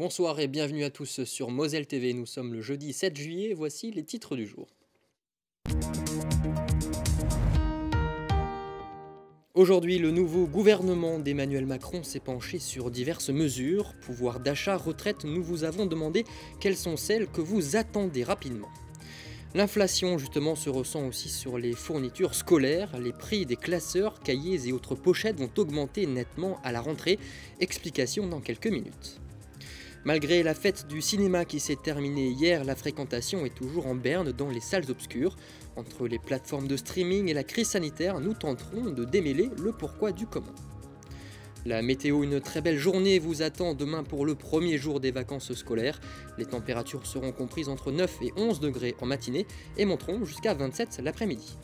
Bonsoir et bienvenue à tous sur Moselle TV. Nous sommes le jeudi 7 juillet, voici les titres du jour. Aujourd'hui, le nouveau gouvernement d'Emmanuel Macron s'est penché sur diverses mesures. Pouvoir d'achat, retraite, nous vous avons demandé quelles sont celles que vous attendez rapidement. L'inflation justement se ressent aussi sur les fournitures scolaires. Les prix des classeurs, cahiers et autres pochettes vont augmenter nettement à la rentrée. Explication dans quelques minutes. Malgré la fête du cinéma qui s'est terminée hier, la fréquentation est toujours en berne dans les salles obscures. Entre les plateformes de streaming et la crise sanitaire, nous tenterons de démêler le pourquoi du comment. La météo, une très belle journée vous attend demain pour le premier jour des vacances scolaires. Les températures seront comprises entre 9 et 11 degrés en matinée et monteront jusqu'à 27 l'après-midi.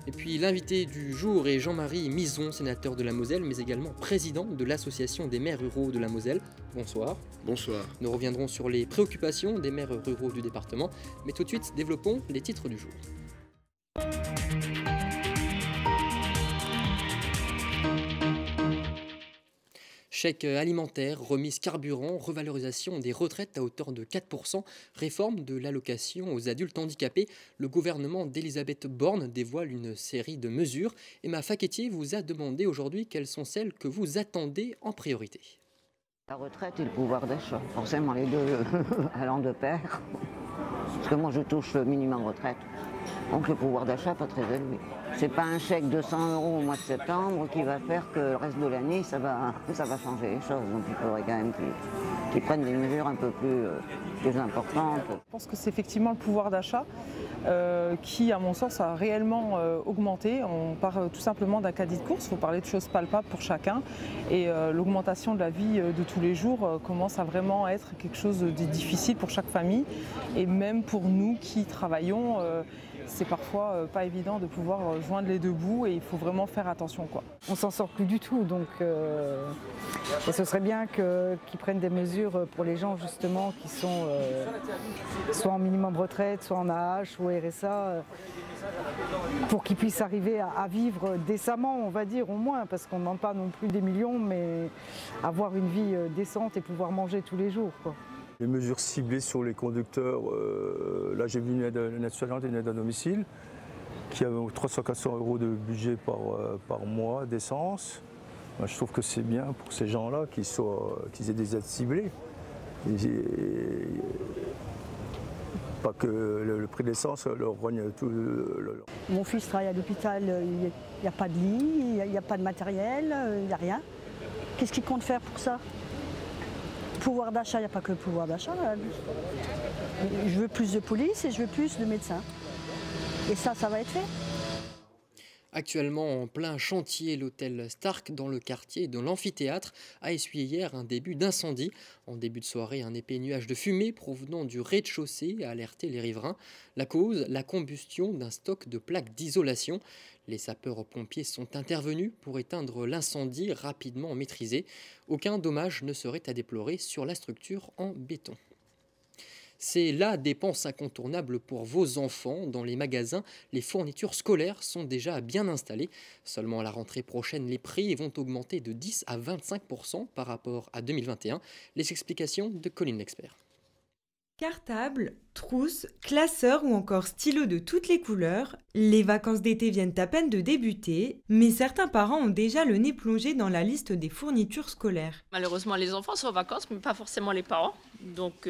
Et puis l'invité du jour est Jean-Marie Mison, sénateur de la Moselle, mais également président de l'association des maires ruraux de la Moselle. Bonsoir. Bonsoir. Nous reviendrons sur les préoccupations des maires ruraux du département, mais tout de suite développons les titres du jour. Chèque alimentaire, remise carburant, revalorisation des retraites à hauteur de 4%, réforme de l'allocation aux adultes handicapés. Le gouvernement d'Elisabeth Borne dévoile une série de mesures. Emma Faquetier vous a demandé aujourd'hui quelles sont celles que vous attendez en priorité. La retraite et le pouvoir d'achat, forcément les deux allant de pair. Parce que moi je touche le minimum retraite, donc le pouvoir d'achat pas très élevé. C'est pas un chèque de 100 € au mois de septembre qui va faire que le reste de l'année ça va changer les choses. Donc il faudrait quand même qu'ils prennent des mesures un peu plus importantes. Je pense que c'est effectivement le pouvoir d'achat qui, à mon sens, a réellement augmenté. On part tout simplement d'un caddie de course, il faut parler de choses palpables pour chacun. Et l'augmentation de la vie de tous les jours commence à vraiment être quelque chose de difficile pour chaque famille. Et même pour nous qui travaillons, c'est parfois pas évident de pouvoir joindre les deux bouts et il faut vraiment faire attention, quoi. On s'en sort plus du tout, donc ce serait bien qu'ils prennent des mesures pour les gens justement qui sont soit en minimum retraite, soit en AH ou RSA, pour qu'ils puissent arriver à vivre décemment, on va dire, au moins, parce qu'on ne demande pas non plus des millions, mais avoir une vie décente et pouvoir manger tous les jours, quoi. Les mesures ciblées sur les conducteurs, là j'ai vu une aide nationale et une aide à domicile qui a 300-400 € de budget par mois d'essence. Je trouve que c'est bien pour ces gens-là qu'ils aient des aides ciblées. Pas que le prix de l'essence leur rogne tout. Mon fils travaille à l'hôpital, il n'y a pas de lit, il n'y a pas de matériel, il n'y a rien. Qu'est-ce qu'il compte faire pour ça ? Pouvoir d'achat, il n'y a pas que le pouvoir d'achat. Je veux plus de police et je veux plus de médecins. Et ça va être fait. Actuellement en plein chantier, l'hôtel Stark dans le quartier de l'amphithéâtre a essuyé hier un début d'incendie. En début de soirée, un épais nuage de fumée provenant du rez-de-chaussée a alerté les riverains. La cause, la combustion d'un stock de plaques d'isolation. Les sapeurs-pompiers sont intervenus pour éteindre l'incendie rapidement maîtrisé. Aucun dommage ne serait à déplorer sur la structure en béton. C'est la dépense incontournable pour vos enfants. Dans les magasins, les fournitures scolaires sont déjà bien installées. Seulement à la rentrée prochaine, les prix vont augmenter de 10 à 25% par rapport à 2021. Les explications de Colline L'Expert. Cartables, trousses, classeurs ou encore stylos de toutes les couleurs, les vacances d'été viennent à peine de débuter, mais certains parents ont déjà le nez plongé dans la liste des fournitures scolaires. Malheureusement, les enfants sont en vacances, mais pas forcément les parents. Donc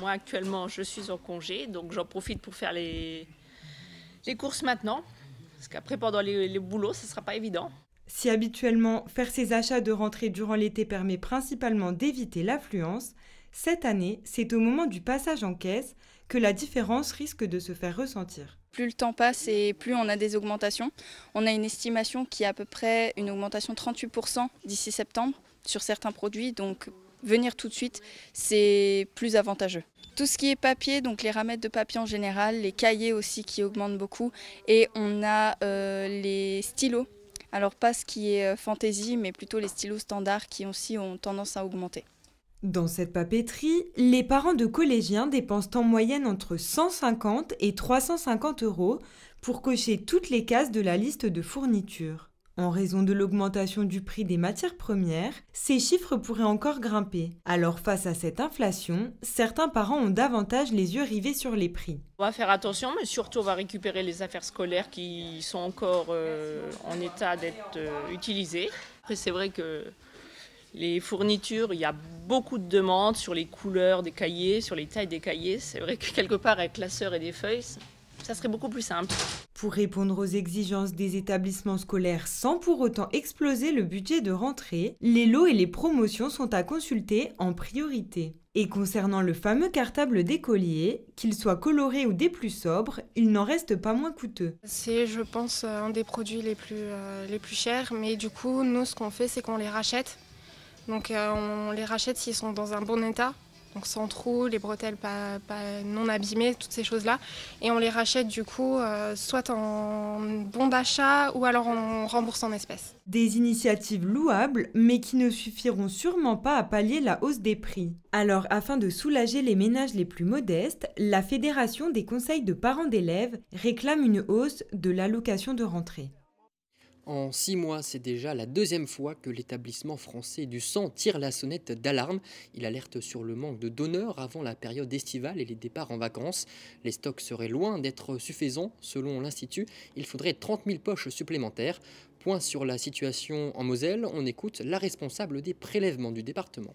moi actuellement, je suis en congé, donc j'en profite pour faire les courses maintenant, parce qu'après pendant les boulots, ce ne sera pas évident. Si habituellement, faire ses achats de rentrée durant l'été permet principalement d'éviter l'affluence, cette année, c'est au moment du passage en caisse que la différence risque de se faire ressentir. Plus le temps passe et plus on a des augmentations. On a une estimation qui est à peu près une augmentation de 38% d'ici septembre sur certains produits. Donc venir tout de suite, c'est plus avantageux. Tout ce qui est papier, donc les ramettes de papier en général, les cahiers aussi qui augmentent beaucoup. Et on a les stylos. Alors pas ce qui est fantaisie, mais plutôt les stylos standards qui aussi ont tendance à augmenter. Dans cette papeterie, les parents de collégiens dépensent en moyenne entre 150 et 350 € pour cocher toutes les cases de la liste de fournitures. En raison de l'augmentation du prix des matières premières, ces chiffres pourraient encore grimper. Alors face à cette inflation, certains parents ont davantage les yeux rivés sur les prix. On va faire attention, mais surtout on va récupérer les affaires scolaires qui sont encore en état d'être utilisées. Après c'est vrai que les fournitures, il y a beaucoup de demandes sur les couleurs des cahiers, sur les tailles des cahiers. C'est vrai que quelque part avec classeurs et des feuilles, ça serait beaucoup plus simple. Pour répondre aux exigences des établissements scolaires sans pour autant exploser le budget de rentrée, les lots et les promotions sont à consulter en priorité. Et concernant le fameux cartable d'écolier, qu'il soit coloré ou des plus sobres, il n'en reste pas moins coûteux. C'est, je pense, un des produits les plus chers, mais du coup, nous, ce qu'on fait, c'est qu'on les rachète. Donc on les rachète s'ils sont dans un bon état, donc sans trous, les bretelles pas non abîmées, toutes ces choses-là. Et on les rachète du coup soit en bon d'achat ou alors on rembourse en espèces. Des initiatives louables, mais qui ne suffiront sûrement pas à pallier la hausse des prix. Alors, afin de soulager les ménages les plus modestes, la Fédération des conseils de parents d'élèves réclame une hausse de l'allocation de rentrée. En 6 mois, c'est déjà la deuxième fois que l'établissement français du sang tire la sonnette d'alarme. Il alerte sur le manque de donneurs avant la période estivale et les départs en vacances. Les stocks seraient loin d'être suffisants. Selon l'Institut, il faudrait 30 000 poches supplémentaires. Point sur la situation en Moselle, on écoute la responsable des prélèvements du département.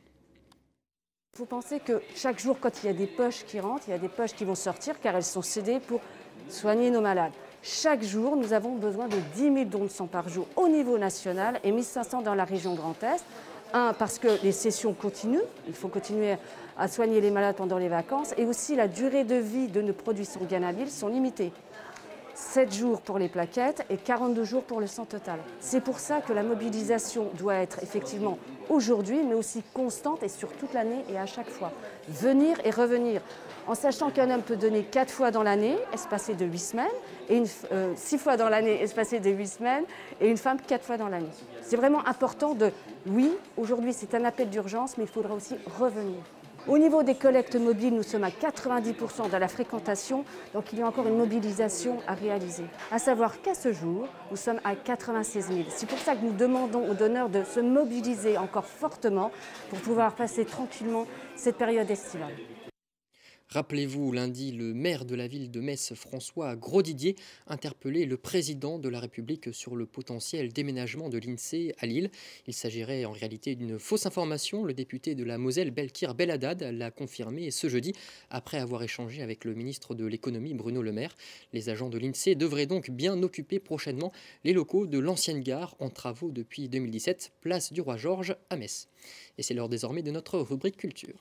Il faut penser que chaque jour, quand il y a des poches qui rentrent, il y a des poches qui vont sortir car elles sont cédées pour soigner nos malades. Chaque jour, nous avons besoin de 10 000 dons de sang par jour au niveau national et 1 500 dans la région Grand Est. Parce que les sessions continuent, il faut continuer à soigner les malades pendant les vacances et aussi la durée de vie de nos produits sanguinabiles sont limitées. 7 jours pour les plaquettes et 42 jours pour le sang total. C'est pour ça que la mobilisation doit être effectivement aujourd'hui, mais aussi constante et sur toute l'année et à chaque fois. Venir et revenir, en sachant qu'un homme peut donner 4 fois dans l'année, espacé de 8 semaines, et 6 fois dans l'année, espacé de 8 semaines, et une femme 4 fois dans l'année. C'est vraiment important de, oui, aujourd'hui c'est un appel d'urgence, mais il faudra aussi revenir. Au niveau des collectes mobiles, nous sommes à 90% de la fréquentation, donc il y a encore une mobilisation à réaliser. À savoir qu'à ce jour, nous sommes à 96 000. C'est pour ça que nous demandons aux donneurs de se mobiliser encore fortement pour pouvoir passer tranquillement cette période estivale. Rappelez-vous, lundi, le maire de la ville de Metz, François Grosdidier, interpellait le président de la République sur le potentiel déménagement de l'INSEE à Lille. Il s'agirait en réalité d'une fausse information. Le député de la Moselle, Belkir Belhaddad, l'a confirmé ce jeudi, après avoir échangé avec le ministre de l'économie, Bruno Le Maire. Les agents de l'INSEE devraient donc bien occuper prochainement les locaux de l'ancienne gare en travaux depuis 2017, place du Roi-Georges à Metz. Et c'est l'heure désormais de notre rubrique culture.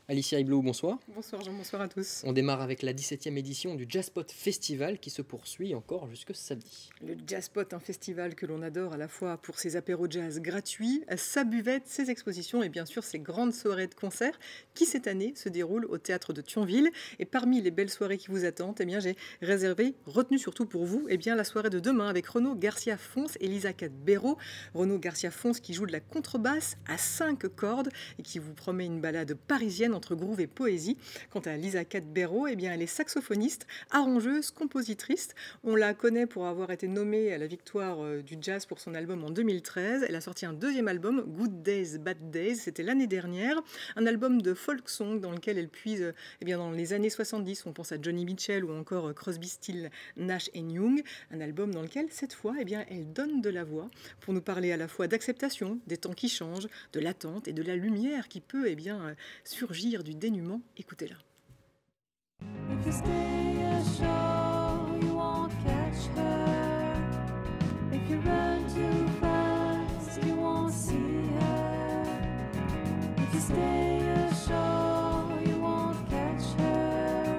Alicia Iblou, bonsoir. Bonsoir Jean, bonsoir à tous. On démarre avec la 17e édition du Jazzpot Festival qui se poursuit encore jusque samedi. Le Jazzpot, un festival que l'on adore à la fois pour ses apéros jazz gratuits, sa buvette, ses expositions et bien sûr ses grandes soirées de concerts qui cette année se déroulent au théâtre de Thionville. Et parmi les belles soirées qui vous attendent, j'ai retenu surtout pour vous la soirée de demain avec Renaud Garcia-Fons et Lisa Cadbero. Renaud Garcia-Fons qui joue de la contrebasse à 5 cordes et qui vous promet une balade parisienne entre groove et poésie. Quant à Lisa Cadbero, elle est saxophoniste, arrangeuse, compositrice. On la connaît pour avoir été nommée à la victoire du jazz pour son album en 2013. Elle a sorti un deuxième album, Good Days, Bad Days, c'était l'année dernière. Un album de folk song dans lequel elle puise dans les années 70. On pense à Johnny Mitchell ou encore Crosby, Stills, Nash & Young. Un album dans lequel, cette fois, elle donne de la voix pour nous parler à la fois d'acceptation, des temps qui changent, de l'attente et de la lumière qui peut surgir du dénuement. Écoutez-la. If you stay ashore, you won't catch her. If you run too fast, you won't see her. If you stay ashore, you won't catch her.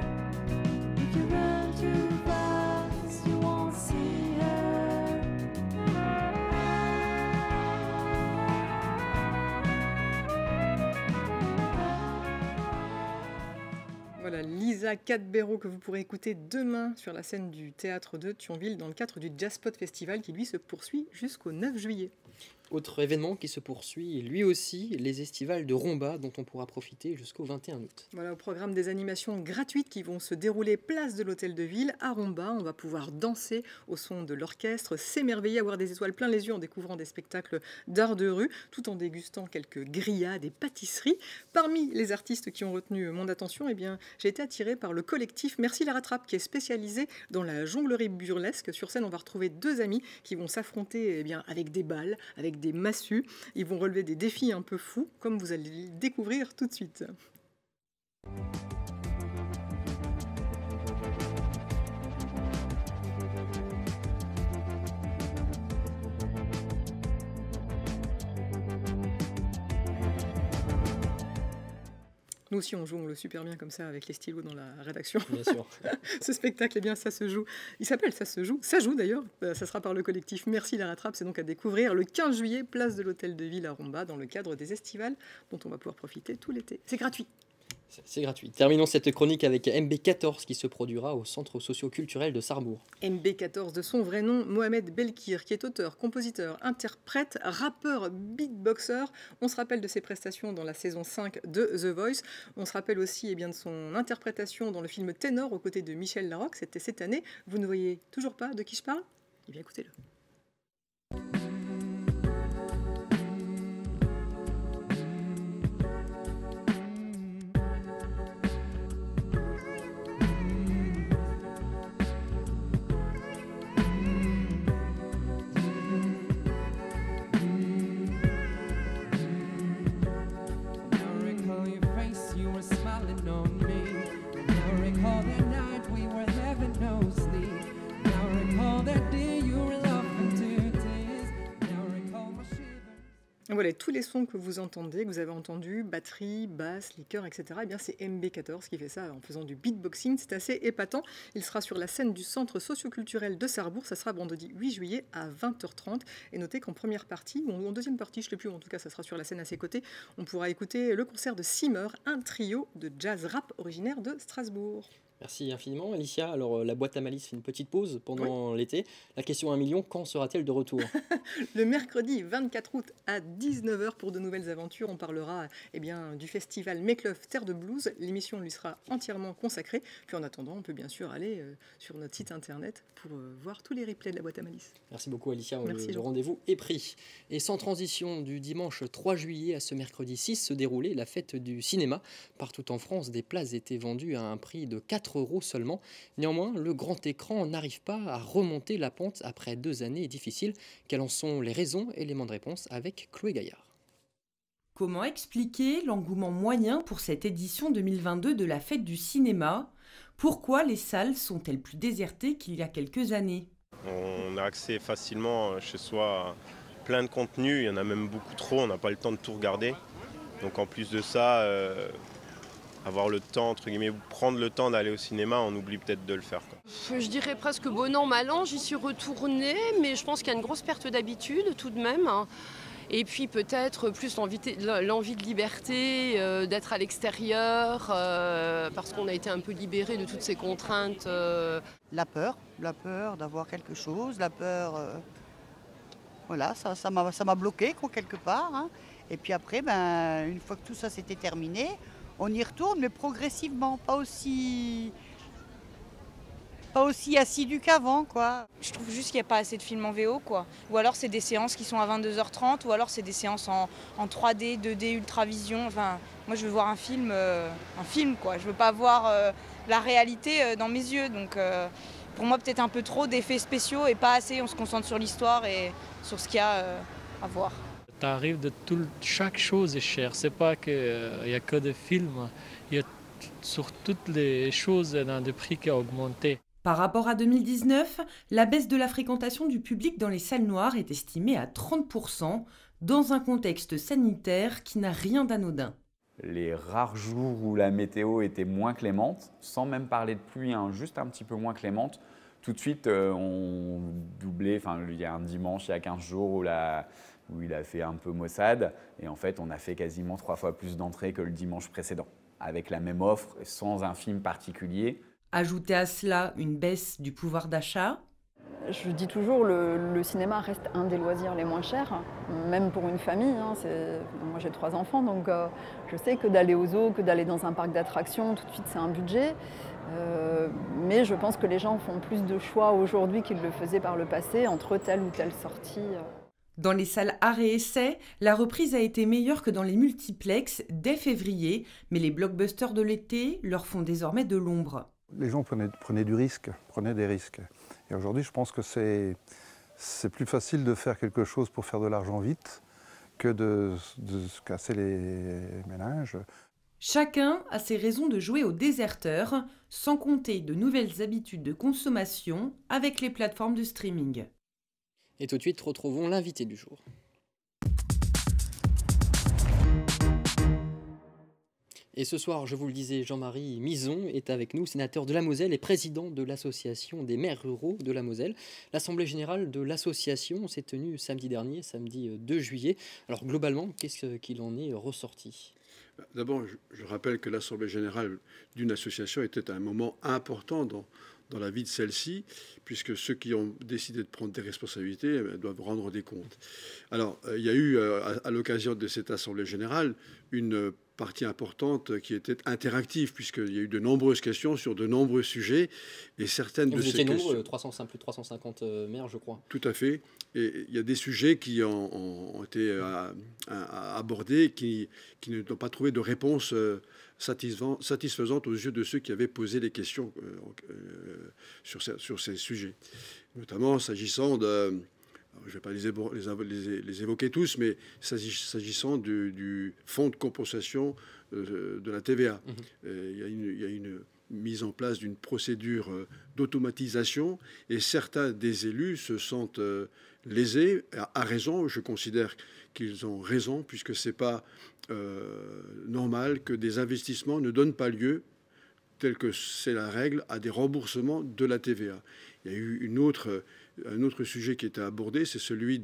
If you run too fast, you won't see her. Voilà, Lisa Cadbero que vous pourrez écouter demain sur la scène du théâtre de Thionville dans le cadre du Jazzpot Festival qui lui se poursuit jusqu'au 9 juillet. Autre événement qui se poursuit, lui aussi, les estivales de Romba, dont on pourra profiter jusqu'au 21 août. Voilà, au programme des animations gratuites qui vont se dérouler place de l'Hôtel de Ville à Romba. On va pouvoir danser au son de l'orchestre, s'émerveiller, avoir des étoiles plein les yeux en découvrant des spectacles d'art de rue, tout en dégustant quelques grillades et pâtisseries. Parmi les artistes qui ont retenu mon attention, eh bien, j'ai été attirée par le collectif Merci la Rattrape, qui est spécialisé dans la jonglerie burlesque. Sur scène, on va retrouver deux amis qui vont s'affronter avec des balles, avec des massues. Ils vont relever des défis un peu fous, comme vous allez le découvrir tout de suite. Nous aussi, on jongle super bien comme ça avec les stylos dans la rédaction. Bien sûr. Ce spectacle, eh bien, ça se joue. Il s'appelle Ça se joue. Ça joue d'ailleurs. Ça sera par le collectif Merci la Rattrape. C'est donc à découvrir le 15 juillet, place de l'Hôtel de Ville à Romba, dans le cadre des estivales dont on va pouvoir profiter tout l'été. C'est gratuit. C'est gratuit. Terminons cette chronique avec MB14 qui se produira au Centre socio-culturel de Sarrebourg. MB14 de son vrai nom, Mohamed Belkir, qui est auteur, compositeur, interprète, rappeur, beatboxer. On se rappelle de ses prestations dans la saison 5 de The Voice. On se rappelle aussi de son interprétation dans le film Ténor aux côtés de Michel Larocque. C'était cette année. Vous ne voyez toujours pas de qui je parle ? Eh bien, écoutez-le. Voilà, tous les sons que vous entendez, que vous avez entendus, batterie, basse, les chœurs, etc., eh bien c'est MB14 qui fait ça en faisant du beatboxing. C'est assez épatant. Il sera sur la scène du Centre socio-culturel de Sarrebourg. Ça sera vendredi 8 juillet à 20h30. Et notez qu'en première partie, ou en deuxième partie, je ne sais plus, en tout cas ça sera sur la scène à ses côtés, on pourra écouter le concert de Simmer, un trio de jazz rap originaire de Strasbourg. Merci infiniment, Alicia. Alors, la boîte à malice fait une petite pause pendant l'été. La question 1 million, quand sera-t-elle de retour ? Le mercredi 24 août à 19h pour de nouvelles aventures. On parlera du festival Make Love Terre de Blues. L'émission lui sera entièrement consacrée. Puis en attendant, on peut bien sûr aller sur notre site internet pour voir tous les replays de la boîte à malice. Merci beaucoup, Alicia. Merci, le rendez-vous est pris. Et sans transition, du dimanche 3 juillet à ce mercredi 6 se déroulait la fête du cinéma. Partout en France, des places étaient vendues à un prix de 4 € seulement. Néanmoins, le grand écran n'arrive pas à remonter la pente après 2 années difficiles. Quelles en sont les raisons? Éléments de réponse avec Chloé Gaillard. Comment expliquer l'engouement moyen pour cette édition 2022 de la fête du cinéma? Pourquoi les salles sont-elles plus désertées qu'il y a quelques années? On a accès facilement chez soi à plein de contenus, il y en a même beaucoup trop, on n'a pas le temps de tout regarder. Donc en plus de ça, avoir le temps, entre guillemets, prendre le temps d'aller au cinéma, on oublie peut-être de le faire, quoi. Je dirais presque bon an, mal an, j'y suis retournée, mais je pense qu'il y a une grosse perte d'habitude tout de même. Et puis peut-être plus l'envie de liberté, d'être à l'extérieur, parce qu'on a été un peu libérés de toutes ces contraintes. La peur d'avoir quelque chose, la peur, voilà, ça m'a bloqué quelque part. Hein. Et puis après, une fois que tout ça s'était terminé, on y retourne, mais progressivement, pas aussi assidu qu'avant, quoi. Je trouve juste qu'il n'y a pas assez de films en VO, quoi. Ou alors c'est des séances qui sont à 22h30, ou alors c'est des séances en 3D, 2D, Ultravision. Enfin, moi je veux voir un film, quoi. Je veux pas voir la réalité dans mes yeux. Donc pour moi peut-être un peu trop d'effets spéciaux et pas assez. On se concentre sur l'histoire et sur ce qu'il y a à voir. T'arrives de chaque chose est chère. C'est pas qu'il y a que des films. Il y a sur toutes les choses un des prix qui a augmenté. Par rapport à 2019, la baisse de la fréquentation du public dans les salles noires est estimée à 30%, dans un contexte sanitaire qui n'a rien d'anodin. Les rares jours où la météo était moins clémente, sans même parler de pluie, juste un petit peu moins clémente, tout de suite on doublait, il y a un dimanche, il y a 15 jours où il a fait un peu maussade, et en fait on a fait quasiment 3 fois plus d'entrées que le dimanche précédent, avec la même offre, sans un film particulier. Ajoutez à cela une baisse du pouvoir d'achat. Je dis toujours, le cinéma reste un des loisirs les moins chers, même pour une famille. Moi j'ai 3 enfants, donc je sais que d'aller au zoo, que d'aller dans un parc d'attractions, tout de suite c'est un budget. Mais je pense que les gens font plus de choix aujourd'hui qu'ils le faisaient par le passé entre telle ou telle sortie. Dans les salles art et essai, la reprise a été meilleure que dans les multiplex dès février, mais les blockbusters de l'été leur font désormais de l'ombre. Les gens prenaient des risques. Et aujourd'hui, je pense que c'est plus facile de faire quelque chose pour faire de l'argent vite que de se casser les méninges. Chacun a ses raisons de jouer aux déserteurs, sans compter de nouvelles habitudes de consommation avec les plateformes de streaming. Et tout de suite, retrouvons l'invité du jour. Et ce soir, je vous le disais, Jean-Marie Mison est avec nous, sénateur de la Moselle et président de l'association des maires ruraux de la Moselle. L'assemblée générale de l'association s'est tenue samedi dernier, samedi 2 juillet. Alors globalement, qu'est-ce qu'il en est ressorti ? D'abord, je rappelle que l'assemblée générale d'une association était un moment important dans la vie de celle-ci, puisque ceux qui ont décidé de prendre des responsabilités doivent rendre des comptes. Alors, il y a eu, à l'occasion de cette assemblée générale, une partie importante qui était interactive, puisqu'il y a eu de nombreuses questions sur de nombreux sujets, et certaines de ces questions... Vous étiez nombreux, plus de 350 maires, je crois. Tout à fait. Et il y a des sujets qui ont été abordés, qui n'ont pas trouvé de réponse satisfaisante aux yeux de ceux qui avaient posé les questions sur ces sujets. Notamment s'agissant de... Je ne vais pas les évoquer tous, mais s'agissant du fonds de compensation de la TVA. Il y a une mise en place d'une procédure d'automatisation et certains des élus se sentent lésés, à raison. Je considère qu'ils ont raison, puisque ce n'est pas normal que des investissements ne donnent pas lieu, tel que c'est la règle, à des remboursements de la TVA. Il y a eu un autre sujet qui était abordé, c'est celui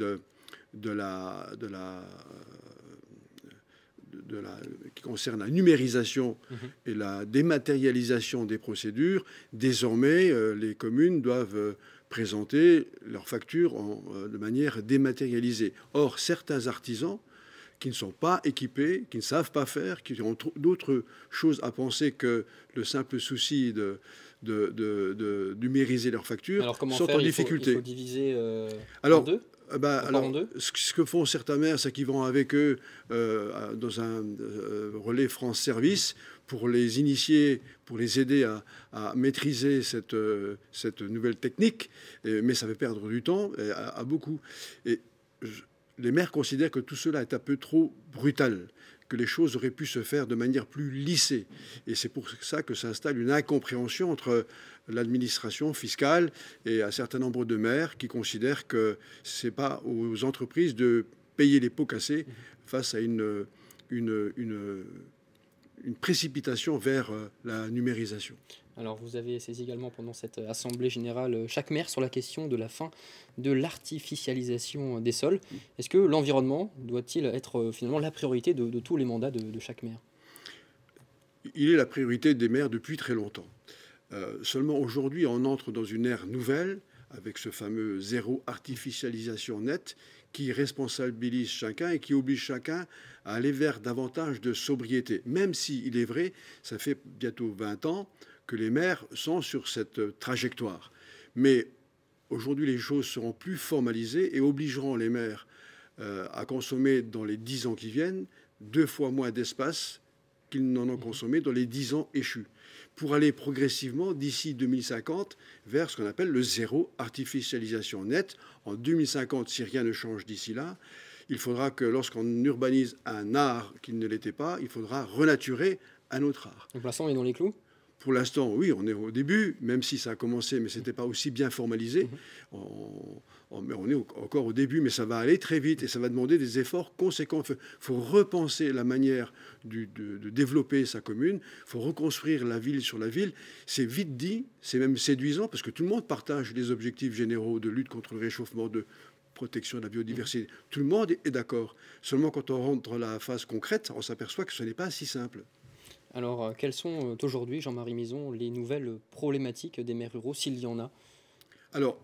qui concerne la numérisation et la dématérialisation des procédures. Désormais, les communes doivent présenter leurs factures de manière dématérialisée. Or, certains artisans qui ne sont pas équipés, qui ne savent pas faire, qui ont d'autres choses à penser que le simple souci de numériser leurs factures, sont en difficulté. Il faut diviser en deux. Ce que font certains maires, c'est qu'ils vont avec eux dans un relais France Service pour les initier, pour les aider à maîtriser cette nouvelle technique, mais ça fait perdre du temps à beaucoup. Et les maires considèrent que tout cela est un peu trop brutal, que les choses auraient pu se faire de manière plus lissée. Et c'est pour ça que s'installe une incompréhension entre l'administration fiscale et un certain nombre de maires qui considèrent que ce n'est pas aux entreprises de payer les pots cassés face à une précipitation vers la numérisation. Alors vous avez saisi également pendant cette assemblée générale chaque maire sur la question de la fin de l'artificialisation des sols. Est-ce que l'environnement doit-il être finalement la priorité de tous les mandats de chaque maire ? Il est la priorité des maires depuis très longtemps. Seulement aujourd'hui, on entre dans une ère nouvelle avec ce fameux zéro artificialisation nette qui responsabilise chacun et qui oblige chacun à aller vers davantage de sobriété. Même si, il est vrai, ça fait bientôt 20 ans que les maires sont sur cette trajectoire. Mais aujourd'hui, les choses seront plus formalisées et obligeront les maires à consommer dans les 10 ans qui viennent 2 fois moins d'espace qu'ils n'en ont consommé dans les 10 ans échus, pour aller progressivement, d'ici 2050, vers ce qu'on appelle le zéro artificialisation nette. En 2050, si rien ne change d'ici là, il faudra que lorsqu'on urbanise un art qui ne l'était pas, il faudra renaturer un autre art. Donc pour l'instant, on est dans les clous ? Pour l'instant, oui, on est au début, même si ça a commencé, mais ce n'était pas aussi bien formalisé. Mais on est encore au début, mais ça va aller très vite et ça va demander des efforts conséquents. Il faut repenser la manière de développer sa commune. Il faut reconstruire la ville sur la ville. C'est vite dit, c'est même séduisant, parce que tout le monde partage les objectifs généraux de lutte contre le réchauffement, de protection de la biodiversité. Tout le monde est d'accord. Seulement quand on rentre dans la phase concrète, on s'aperçoit que ce n'est pas si simple. Alors, quelles sont aujourd'hui, Jean-Marie Mison, les nouvelles problématiques des maires ruraux, s'il y en a ? Alors,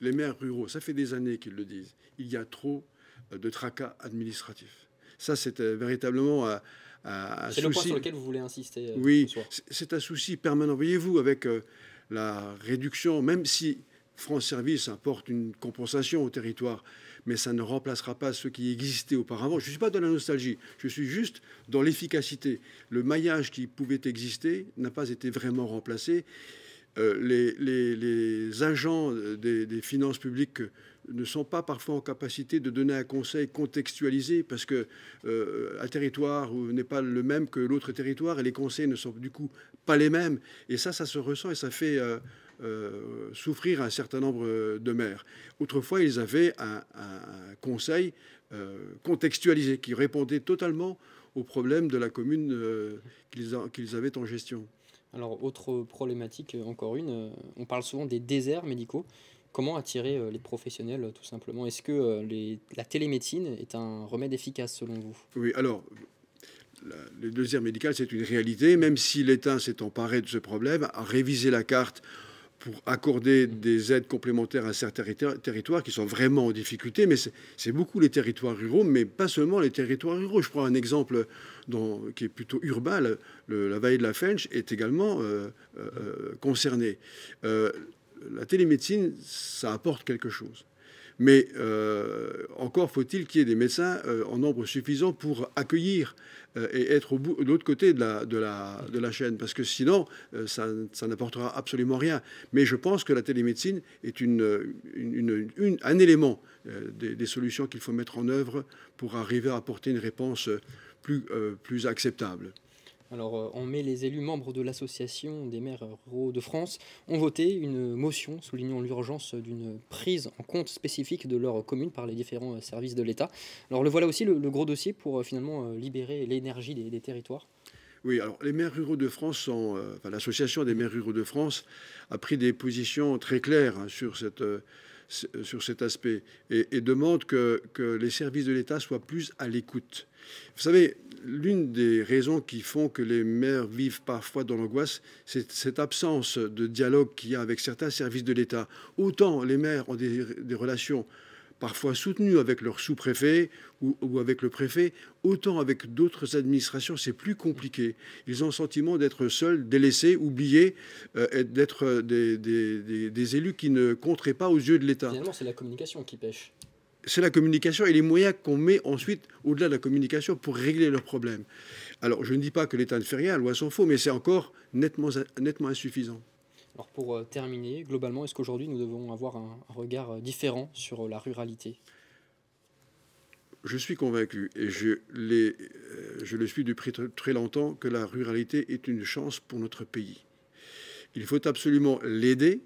les maires ruraux, ça fait des années qu'ils le disent, il y a trop de tracas administratifs. Ça, c'est véritablement un C'est le point souci. sur lequel vous voulez insister. Oui, ce soir. c'est un souci permanent. Voyez-vous, avec la réduction, même si France Service apporte une compensation au territoire, mais ça ne remplacera pas ce qui existait auparavant. Je ne suis pas dans la nostalgie, je suis juste dans l'efficacité. Le maillage qui pouvait exister n'a pas été vraiment remplacé. Les agents des finances publiques ne sont pas parfois en capacité de donner un conseil contextualisé parce que un territoire n'est pas le même que l'autre territoire et les conseils ne sont du coup pas les mêmes. Et ça se ressent et ça fait souffrir un certain nombre de maires. Autrefois, ils avaient un conseil contextualisé qui répondait totalement aux problèmes de la commune qu'ils avaient en gestion. Alors, autre problématique, encore une, on parle souvent des déserts médicaux. Comment attirer les professionnels, tout simplement? Est-ce que la télémédecine est un remède efficace, selon vous? Oui, alors, le désert médical, c'est une réalité, même si l'État s'est emparé de ce problème, a révisé la carte pour accorder des aides complémentaires à certains territoires qui sont vraiment en difficulté, mais c'est beaucoup les territoires ruraux, mais pas seulement les territoires ruraux. Je prends un exemple qui est plutôt urbain, la vallée de la Fensch est également concernée. La télémédecine, ça apporte quelque chose. Mais encore faut-il qu'il y ait des médecins en nombre suffisant pour accueillir et être de l'autre côté de la chaîne, parce que sinon, ça n'apportera absolument rien. Mais je pense que la télémédecine est un élément des solutions qu'il faut mettre en œuvre pour arriver à apporter une réponse plus acceptable. Alors, en mai, les élus membres de l'Association des maires ruraux de France ont voté une motion soulignant l'urgence d'une prise en compte spécifique de leur commune par les différents services de l'État. Alors, le voilà aussi le gros dossier pour finalement libérer l'énergie des territoires. Oui, alors les maires ruraux de France l'Association des maires ruraux de France a pris des positions très claires sur cet aspect et demande que les services de l'État soient plus à l'écoute. Vous savez, l'une des raisons qui font que les maires vivent parfois dans l'angoisse, c'est cette absence de dialogue qu'il y a avec certains services de l'État. Autant les maires ont des relations parfois soutenues avec leur sous-préfet ou avec le préfet, autant avec d'autres administrations, c'est plus compliqué. Ils ont le sentiment d'être seuls, délaissés, oubliés, et d'être des élus qui ne compteraient pas aux yeux de l'État. Finalement, c'est la communication qui pêche. C'est la communication et les moyens qu'on met ensuite au-delà de la communication pour régler leurs problèmes. Alors, je ne dis pas que l'État ne fait rien, loin s'en faut, mais c'est encore nettement insuffisant. Alors, pour terminer, globalement, est-ce qu'aujourd'hui, nous devons avoir un regard différent sur la ruralité? Je suis convaincu, et je le suis depuis très longtemps, que la ruralité est une chance pour notre pays. Il faut absolument l'aider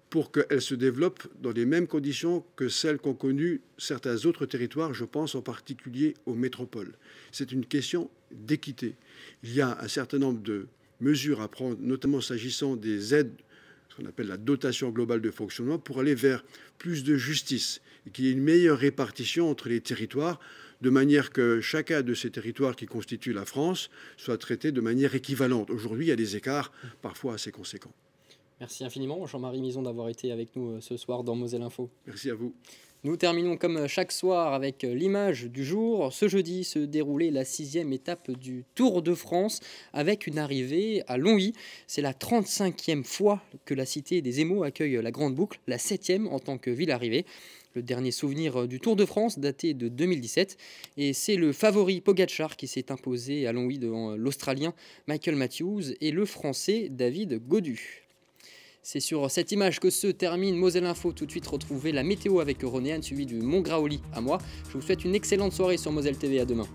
pour qu'elle se développe dans les mêmes conditions que celles qu'ont connues certains autres territoires, je pense en particulier aux métropoles. C'est une question d'équité. Il y a un certain nombre de mesures à prendre, notamment s'agissant des aides, ce qu'on appelle la dotation globale de fonctionnement, pour aller vers plus de justice et qu'il y ait une meilleure répartition entre les territoires, de manière que chacun de ces territoires qui constituent la France soit traité de manière équivalente. Aujourd'hui, il y a des écarts parfois assez conséquents. Merci infiniment, Jean-Marie Mison, d'avoir été avec nous ce soir dans Moselle Info. Merci à vous. Nous terminons comme chaque soir avec l'image du jour. Ce jeudi se déroulait la 6e étape du Tour de France avec une arrivée à Longwy. C'est la 35e fois que la cité des Émaux accueille la Grande Boucle, la 7e en tant que ville arrivée. Le dernier souvenir du Tour de France daté de 2017. Et c'est le favori Pogacar qui s'est imposé à Longwy devant l'Australien Michael Matthews et le Français David Gaudu. C'est sur cette image que se termine Moselle Info. Tout de suite, retrouvez la météo avec Ronéane, suivi du Mont Graoli à moi. Je vous souhaite une excellente soirée sur Moselle TV. À demain.